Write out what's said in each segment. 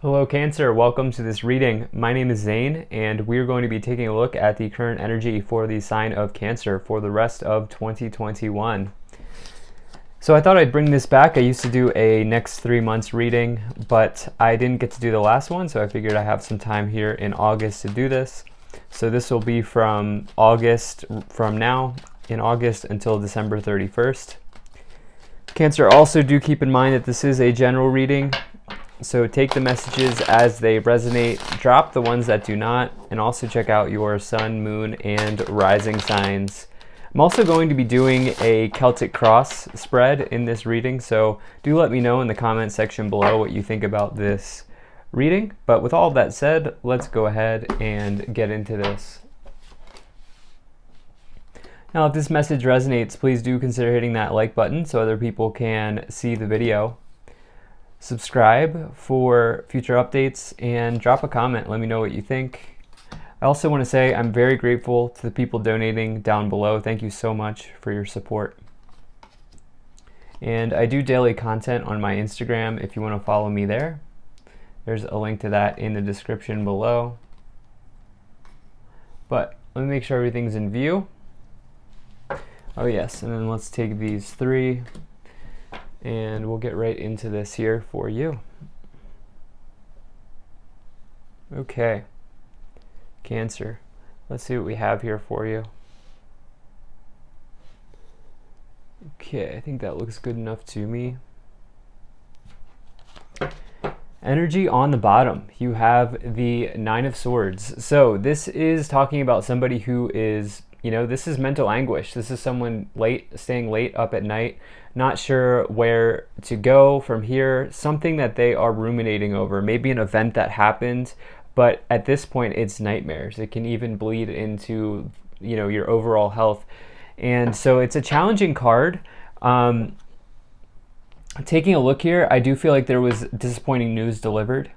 Hello Cancer, welcome to this reading. My name is Zane and we're going to be taking a look at the current energy for the sign of Cancer for the rest of 2021. So I thought I'd bring this back. I used to do a next 3 months reading, but I didn't get to do the last one, so I figured I have some time here in August to do this. So this will be from now in August until December 31st. Cancer, also do keep in mind that this is a general reading. So take the messages as they resonate, drop the ones that do not, and also check out your sun, moon, and rising signs. I'm also going to be doing a Celtic cross spread in this reading, so do let me know in the comment section below what you think about this reading. But with all that said, let's go ahead and get into this. Now, if this message resonates, please do consider hitting that like button so other people can see the video. Subscribe for future updates and drop a comment. Let me know what you think. I also want to say I'm very grateful to the people donating down below. Thank you so much for your support. And I do daily content on my Instagram if you want to follow me there. There's a link to that in the description below. But let me make sure everything's in view. Oh yes, and then let's take these three and we'll get right into this here for you. Okay, Cancer, let's see what we have here for you. Okay, I think that looks good enough to me. Energy on the bottom, you have the Nine of Swords. So this is talking about somebody who is, this is mental anguish. This is someone staying late up at night, not sure where to go from here, something that they are ruminating over, maybe an event that happened, but at this point it's nightmares. It can even bleed into, your overall health. And so it's a challenging card. Taking a look here, I do feel like there was disappointing news delivered,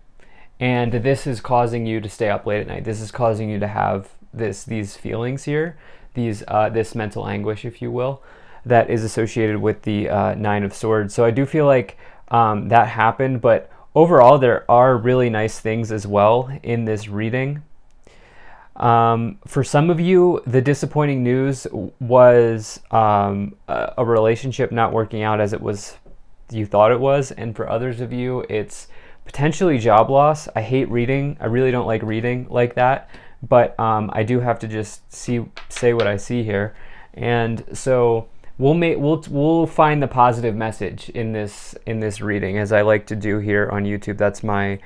and this is causing you to stay up late at night. This is causing you to have these feelings here, this mental anguish, if you will, that is associated with the Nine of Swords. So I do feel like that happened, but overall there are really nice things as well in this reading. For some of you, the disappointing news was a relationship not working out as you thought it was, and for others of you, it's potentially job loss. I hate reading. I really don't like reading like that, but I do have to just say what I see here, and so we'll find the positive message in this reading, as I like to do here on YouTube. That's my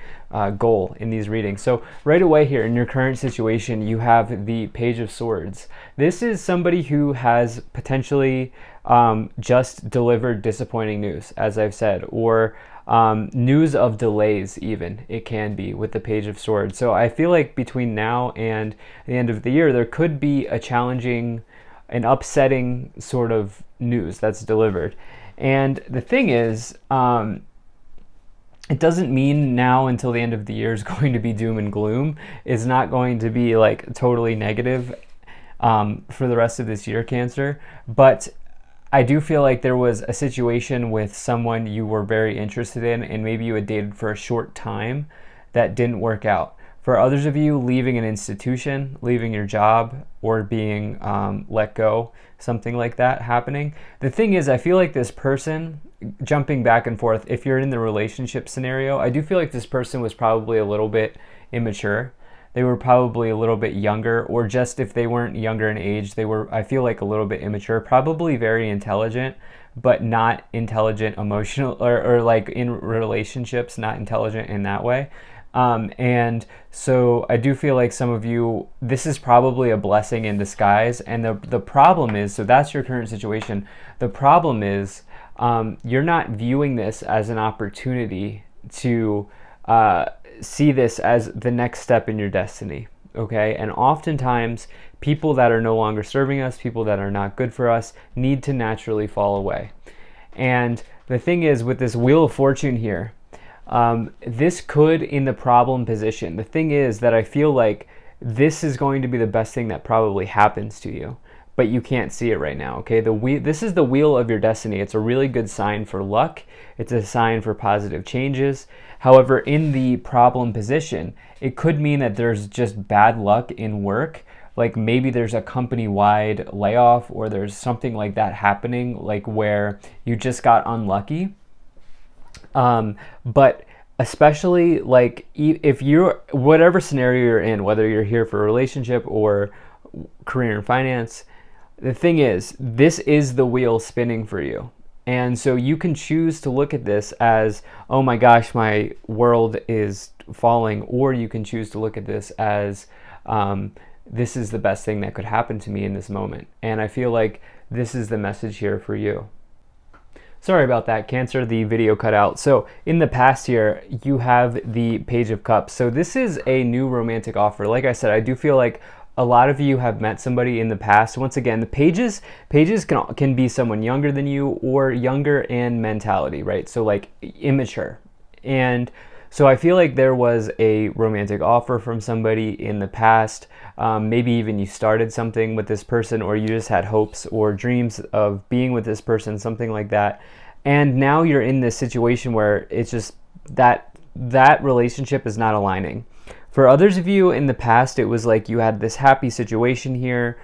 goal in these readings. So right away here in your current situation, you have the Page of Swords. This is somebody who has potentially just delivered disappointing news, as I've said, or news of delays even, it can be, with the Page of Swords. So I feel like between now and the end of the year, there could be a challenging, an upsetting sort of news that's delivered. And the thing is, it doesn't mean now until the end of the year is going to be doom and gloom. It's not going to be like totally negative for the rest of this year, Cancer. But I do feel like there was a situation with someone you were very interested in, and maybe you had dated for a short time, that didn't work out. For others of you, leaving an institution, leaving your job, or being let go, something like that happening. The thing is, I feel like this person, jumping back and forth, if you're in the relationship scenario, I do feel like this person was probably a little bit immature. They were probably a little bit younger, or just if they weren't younger in age, they were, I feel like, a little bit immature, probably very intelligent, but not intelligent emotional, or like in relationships, not intelligent in that way. And so I do feel like some of you, this is probably a blessing in disguise. And the problem is, so that's your current situation. The problem is, you're not viewing this as an opportunity to see this as the next step in your destiny. Okay. And oftentimes people that are no longer serving us, people that are not good for us, need to naturally fall away. And the thing is, with this Wheel of Fortune here, this could, in the problem position, the thing is that I feel like this is going to be the best thing that probably happens to you. but you can't see it right now, okay? This is the wheel of your destiny. It's a really good sign for luck. It's a sign for positive changes. However, in the problem position, it could mean that there's just bad luck in work. Like maybe there's a company-wide layoff, or there's something like that happening, like where you just got unlucky. But especially like if you're, whatever scenario you're in, whether you're here for a relationship or career and finance, the thing is, this is the wheel spinning for you. And so you can choose to look at this as, oh my gosh, my world is falling, or you can choose to look at this as, this is the best thing that could happen to me in this moment. And I feel like this is the message here for you. Sorry about that, Cancer, the video cut out. So in the past here, you have the Page of Cups. So this is a new romantic offer. Like I said, I do feel like a lot of you have met somebody in the past. Once again, the pages can be someone younger than you, or younger in mentality, right? So like immature. And so I feel like there was a romantic offer from somebody in the past. Maybe even you started something with this person, or you just had hopes or dreams of being with this person, something like that. And now you're in this situation where it's just that relationship is not aligning. For others of you in the past, it was like you had this happy situation here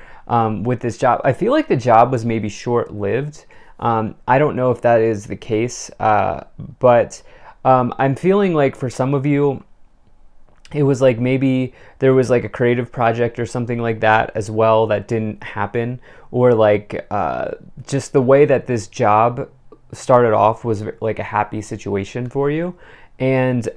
with this job. I feel like the job was maybe short-lived. I don't know if that is the case, but I'm feeling like for some of you, it was like maybe there was like a creative project or something like that as well that didn't happen, or like just the way that this job started off was like a happy situation for you. And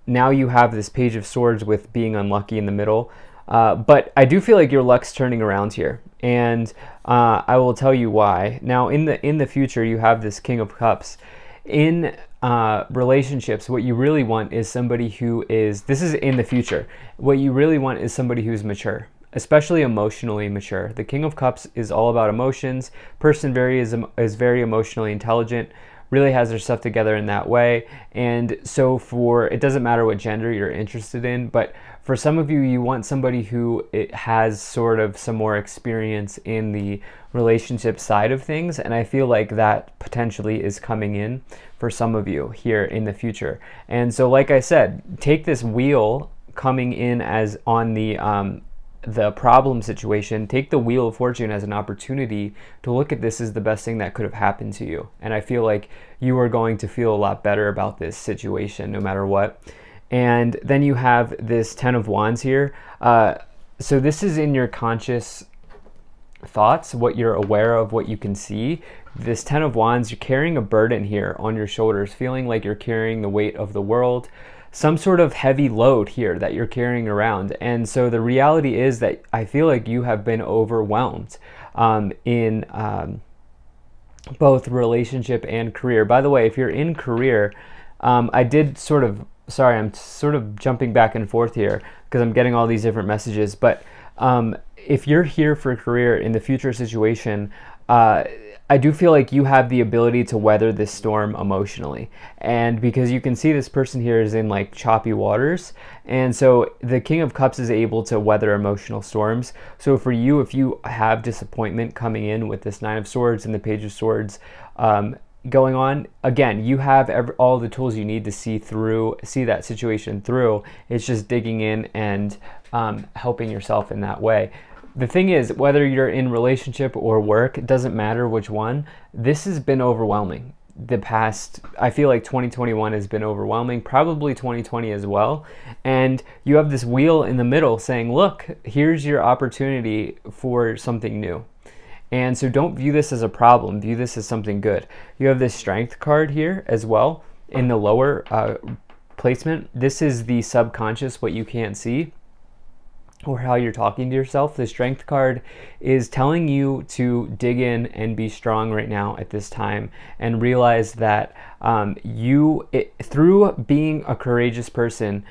now you have this Page of Swords with being unlucky in the middle. But I do feel like your luck's turning around here, and I will tell you why. Now in the future, you have this King of Cups. In relationships, what you really want is somebody who is, this is in the future, what you really want is somebody who's mature, especially emotionally mature. The King of Cups is all about emotions. Person is very emotionally intelligent, really has their stuff together in that way. And so it doesn't matter what gender you're interested in, but for some of you, you want somebody who has sort of some more experience in the relationship side of things. And I feel like that potentially is coming in for some of you here in the future. And so, like I said, take this wheel coming in as on the problem situation, take the Wheel of Fortune as an opportunity to look at this as the best thing that could have happened to you. And I feel like you are going to feel a lot better about this situation no matter what. And then you have this Ten of Wands here. So this is in your conscious thoughts, what you're aware of, what you can see. This Ten of Wands, you're carrying a burden here on your shoulders, feeling like you're carrying the weight of the world, some sort of heavy load here that you're carrying around. And so the reality is that I feel like you have been overwhelmed in both relationship and career. By the way, if you're in career, I'm sort of jumping back and forth here because I'm getting all these different messages. But if you're here for a career in the future situation, I do feel like you have the ability to weather this storm emotionally. And because you can see this person here is in like choppy waters. And so the King of Cups is able to weather emotional storms. So for you, if you have disappointment coming in with this Nine of Swords and the Page of Swords going on, again, you have all the tools you need to see that situation through. It's just digging in and helping yourself in that way. The thing is, whether you're in relationship or work, it doesn't matter which one, this has been overwhelming. I feel like 2021 has been overwhelming, probably 2020 as well. And you have this wheel in the middle saying, look, here's your opportunity for something new. And so don't view this as a problem, view this as something good. You have this Strength card here as well in the lower placement. This is the subconscious, what you can't see, or how you're talking to yourself. The Strength card is telling you to dig in and be strong right now at this time, and realize that through being a courageous person,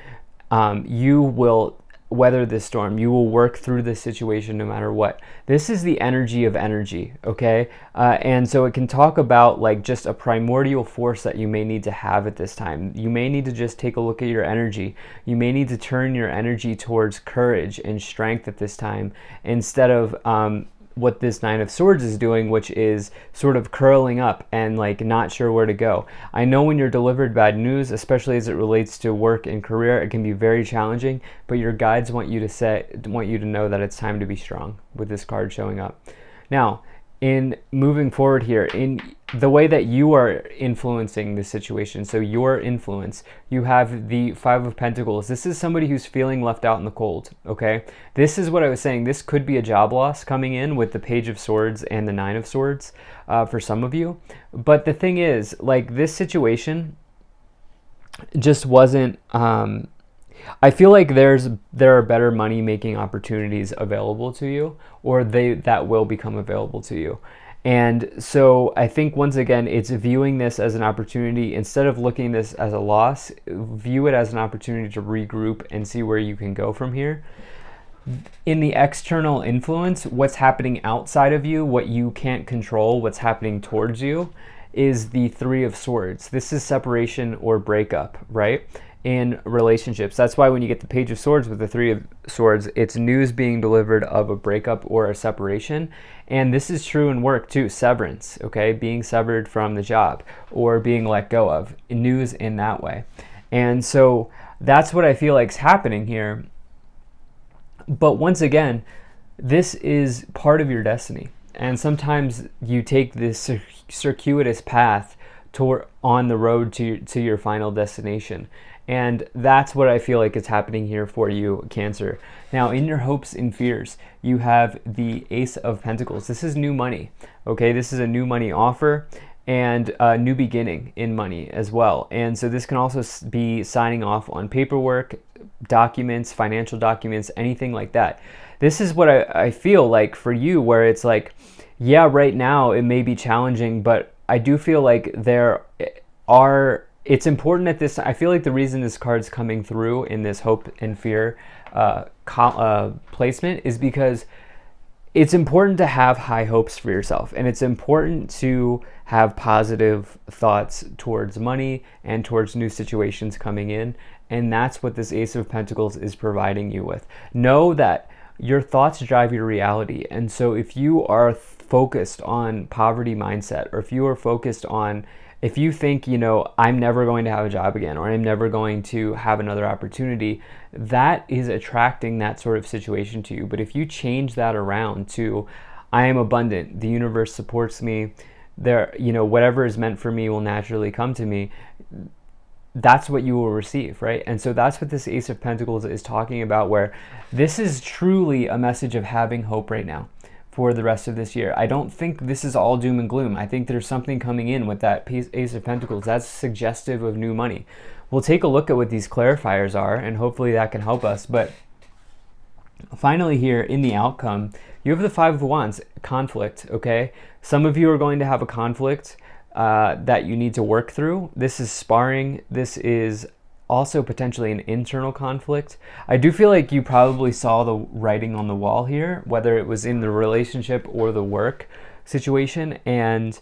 you will weather this storm. You will work through this situation no matter what. This is the energy of energy, okay? And so it can talk about like just a primordial force that you may need to have at this time. You may need to just take a look at your energy. You may need to turn your energy towards courage and strength at this time, instead of what this Nine of Swords is doing, which is sort of curling up and like not sure where to go. I know when you're delivered bad news, especially as it relates to work and career, it can be very challenging, but your guides want you to know that it's time to be strong with this card showing up. Now, in moving forward here, in the way that you are influencing the situation, so your influence, you have the Five of Pentacles. This is somebody who's feeling left out in the cold, okay? This is what I was saying. This could be a job loss coming in with the Page of Swords and the Nine of Swords for some of you. But the thing is, like, this situation just wasn't... I feel like there are better money making opportunities available to you, or that will become available to you. And so I think once again, it's viewing this as an opportunity. Instead of looking this as a loss, view it as an opportunity to regroup and see where you can go from here. In the external influence, what's happening outside of you, what you can't control, what's happening towards you, is the Three of Swords. This is separation or breakup, right? In relationships. That's why when you get the Page of Swords with the Three of Swords, it's news being delivered of a breakup or a separation. And this is true in work too, severance, okay? Being severed from the job or being let go of, news in that way. And so that's what I feel like is happening here. But once again, this is part of your destiny. And sometimes you take this circuitous path on the road to your final destination. And that's what I feel like is happening here for you, Cancer. Now, in your hopes and fears, you have the Ace of Pentacles. This is new money, okay? This is a new money offer and a new beginning in money as well. And so this can also be signing off on paperwork, documents, financial documents, anything like that. This is what I feel like for you, where it's like, yeah, right now it may be challenging, but I do feel like it's important at this. I feel like the reason this card's coming through in this hope and fear placement is because it's important to have high hopes for yourself, and it's important to have positive thoughts towards money and towards new situations coming in, and that's what this Ace of Pentacles is providing you with. Know that your thoughts drive your reality, and so if you are focused on poverty mindset, or if you are focused on, if you think, I'm never going to have a job again, or I'm never going to have another opportunity, that is attracting that sort of situation to you. But if you change that around to, I am abundant, the universe supports me, whatever is meant for me will naturally come to me, that's what you will receive, right? And so that's what this Ace of Pentacles is talking about, where this is truly a message of having hope right now for the rest of this year. I don't think this is all doom and gloom. I think there's something coming in with that Ace of Pentacles that's suggestive of new money. We'll take a look at what these clarifiers are, and hopefully that can help us. But finally here in the outcome, you have the Five of Wands, conflict, okay? Some of you are going to have a conflict that you need to work through. This is sparring. This is also potentially an internal conflict. I do feel like you probably saw the writing on the wall here, whether it was in the relationship or the work situation, and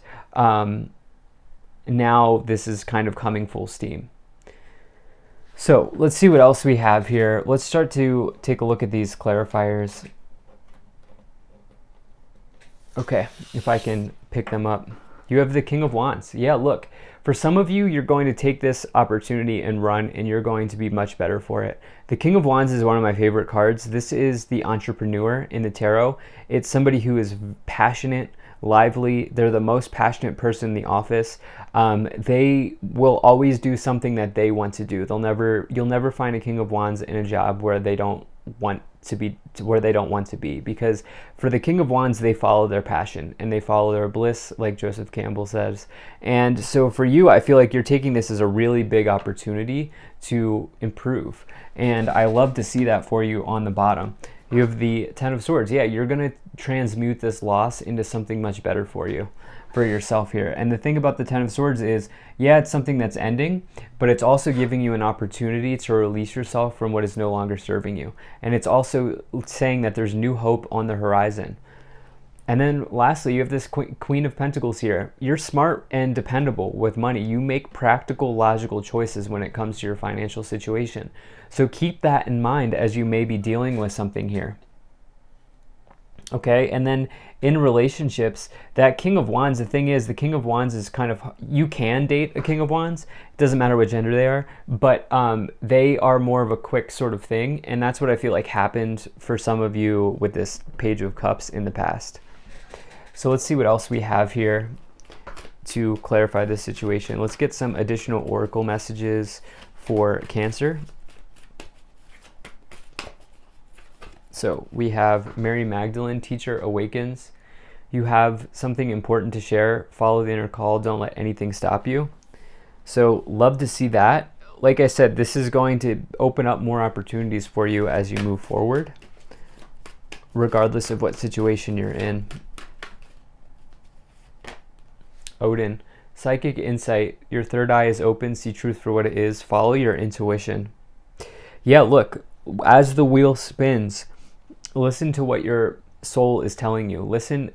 now this is kind of coming full steam. So let's see what else we have here. Let's start to take a look at these clarifiers. Okay, if I can pick them up. You have the King of Wands. Yeah, look, for some of you, you're going to take this opportunity and run, and you're going to be much better for it. The King of Wands is one of my favorite cards. This is the entrepreneur in the tarot. It's somebody who is passionate, lively. They're the most passionate person in the office. They will always do something that they want to do. You'll never find a King of Wands in a job where they don't want to be, because for the King of Wands, they follow their passion and they follow their bliss, like Joseph Campbell says. And so for you, I feel like you're taking this as a really big opportunity to improve, and I love to see that for you on the bottom. You have the Ten of Swords. Yeah, you're going to transmute this loss into something much better for you, for yourself here. And the thing about the Ten of Swords is, yeah, it's something that's ending, but it's also giving you an opportunity to release yourself from what is no longer serving you. And it's also saying that there's new hope on the horizon. And then lastly, you have this Queen of Pentacles here. You're smart and dependable with money. You make practical, logical choices when it comes to your financial situation. So keep that in mind as you may be dealing with something here. Okay, and then in relationships, that King of Wands, the thing is, the King of Wands is kind of, you can date a King of Wands. It doesn't matter what gender they are, but they are more of a quick sort of thing. And that's what I feel like happened for some of you with this Page of Cups in the past. So let's see what else we have here to clarify this situation. Let's get some additional oracle messages for Cancer. So we have Mary Magdalene, teacher awakens. You have something important to share. Follow the inner call. Don't let anything stop you. So love to see that. Like I said, this is going to open up more opportunities for you as you move forward, regardless of what situation you're in. Odin, psychic insight. Your third eye is open. See truth for what it is. Follow your intuition. Yeah, look, as the wheel spins, listen to what your soul is telling you. Listen,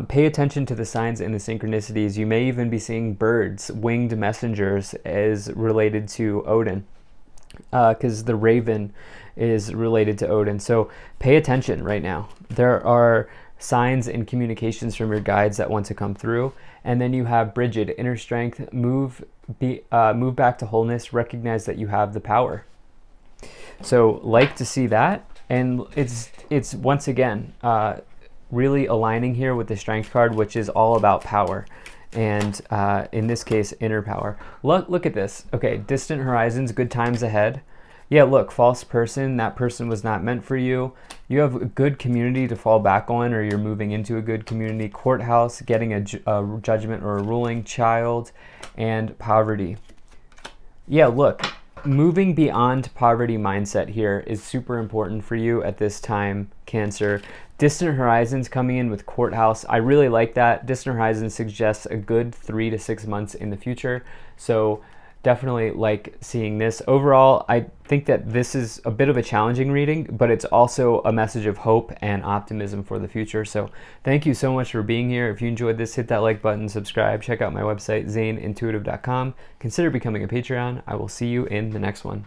pay attention to the signs and the synchronicities. You may even be seeing birds, winged messengers, as related to Odin, because the raven is related to Odin. So pay attention right now. There are signs and communications from your guides that want to come through. And then you have Bridget, inner strength, move back to wholeness, recognize that you have the power. So like to see that. And it's once again, really aligning here with the Strength card, which is all about power. And in this case, inner power. Look at this. Okay, distant horizons, good times ahead. Yeah, look, false person, that person was not meant for you. You have a good community to fall back on, or you're moving into a good community. Courthouse, getting a judgment or a ruling. Child, and poverty. Yeah, look, moving beyond poverty mindset here is super important for you at this time, Cancer. Distant horizons coming in with courthouse. I really like that. Distant horizons suggests a good 3 to 6 months in the future. So definitely like seeing this. Overall, I think that this is a bit of a challenging reading, but it's also a message of hope and optimism for the future. So thank you so much for being here. If you enjoyed this, hit that like button, subscribe, check out my website, zaneintuitive.com. Consider becoming a Patreon. I will see you in the next one.